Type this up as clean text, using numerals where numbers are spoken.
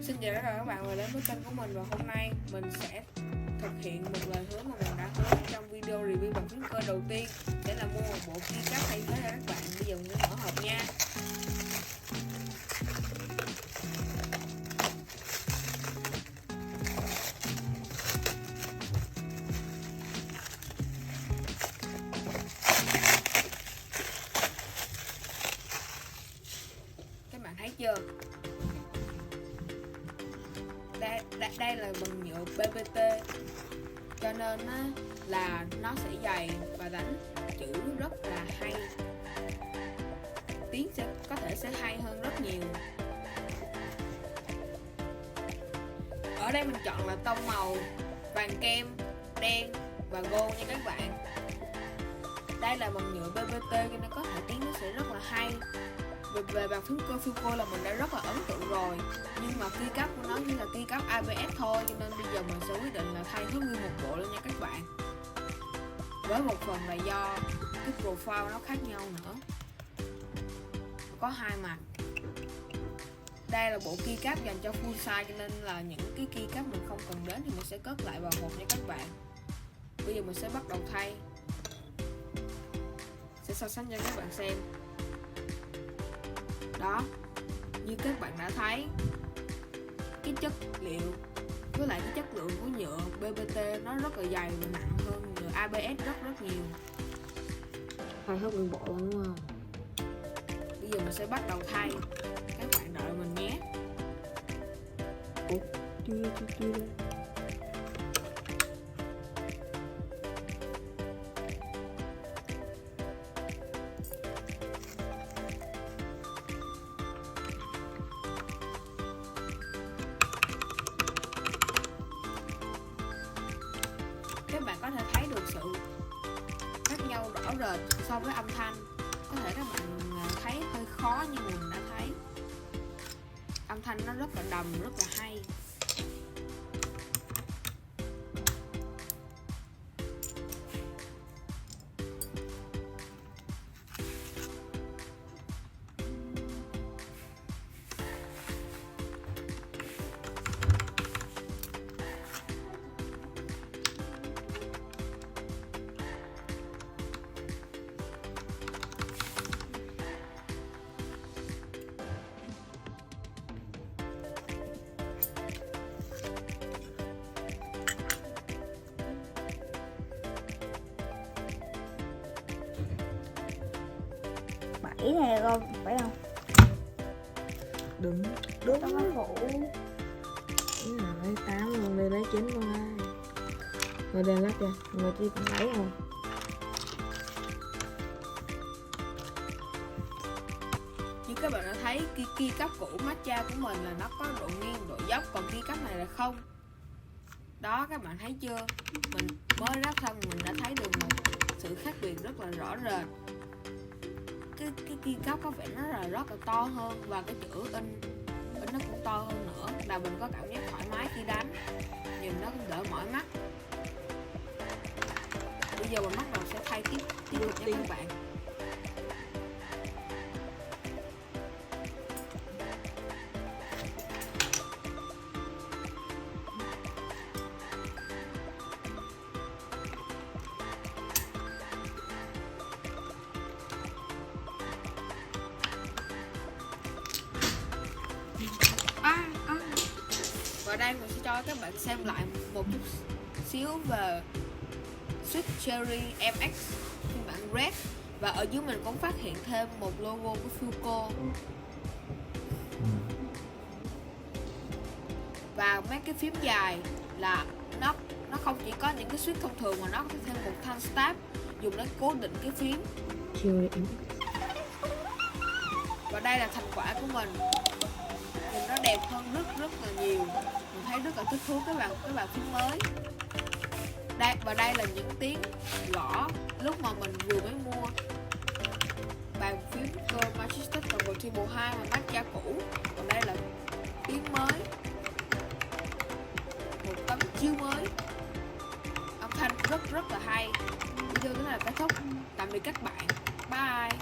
Xin chào tất cả các bạn và đến với kênh của mình. Và hôm nay mình sẽ thực hiện một lời hứa mà mình đã hứa trong video review bàn phím cơ đầu tiên, sẽ là mua một bộ keycap thay thế cho các bạn. Bây giờ mình sẽ mở hộp nha. Các bạn thấy chưa? Đây là bằng nhựa PPT, cho nên là nó sẽ dày và đánh chữ rất là hay, tiếng có thể sẽ hay hơn rất nhiều. Ở đây mình chọn là tông màu vàng kem, đen và gold nha các bạn. Đây là bằng nhựa PPT cho nên có thể tiếng nó sẽ rất là hay. Về bàn phím cơ Philco là mình đã rất là ấn tượng rồi, nhưng mà keycap của nó chỉ là keycap ABS thôi, cho nên bây giờ mình sẽ quyết định là thay thế nguyên một bộ luôn nha các bạn. Với một phần là do cái profile nó khác nhau nữa, có hai mặt. Đây là bộ keycap dành cho full size, cho nên là những cái keycap mình không cần đến thì mình sẽ cất lại vào hộp nha các bạn. Bây giờ mình sẽ bắt đầu thay, sẽ so sánh cho các bạn xem. Đó, như các bạn đã thấy, cái chất liệu với lại cái chất lượng của nhựa PPT nó rất là dày và nặng hơn nhựa ABS rất nhiều. Thay hết nguyên bộ luôn đúng không? Bây giờ mình sẽ bắt đầu thay, các bạn đợi mình nhé. Các bạn có thể thấy được sự khác nhau rõ rệt so với âm thanh. Có thể các bạn thấy hơi khó, nhưng mình đã thấy âm thanh nó rất là đầm, rất là hay. Bảy này không? Phải không? Đúng Tao có phụ. lấy 8 luôn, đây lấy 9 luôn đây. Rồi đây lắp kìa, người chỉ lấy không? Như các bạn đã thấy, keycap cũ Matcha của mình là nó có độ nghiêng, độ dốc, còn keycap này là không. Đó, các bạn thấy chưa? Mình mới ráp xong mình đã thấy được một sự khác biệt rất là rõ rệt. Cái keycap có vẻ nó là rất là to hơn, và cái chữ in nó cũng to hơn nữa, là mình có cảm giác thoải mái khi đánh, nhìn nó cũng đỡ mỏi mắt. Bây giờ mình bắt đầu sẽ thay tiếp tục nha các bạn. Và đây mình sẽ cho các bạn xem lại một chút xíu về Sweet Cherry MX phiên bản Red. Và ở dưới mình cũng phát hiện thêm một logo của Philco. Và mấy cái phím dài là nó không chỉ có những cái switch thông thường, mà nó có thêm một thanh stab dùng để cố định cái phím. Và đây là thành quả của mình, nhìn nó đẹp hơn rất là nhiều. Mình thấy rất là thích thú cái bàn phím mới. Đây là những tiếng gõ lúc mà mình vừa mới mua bàn phím cơ Magic Convertible 2 mà Matcha cũ. Còn đây là tiếng mới, một tấm chiếu mới, âm thanh rất là hay. Video đến đây là kết thúc. Tạm biệt các bạn, bye.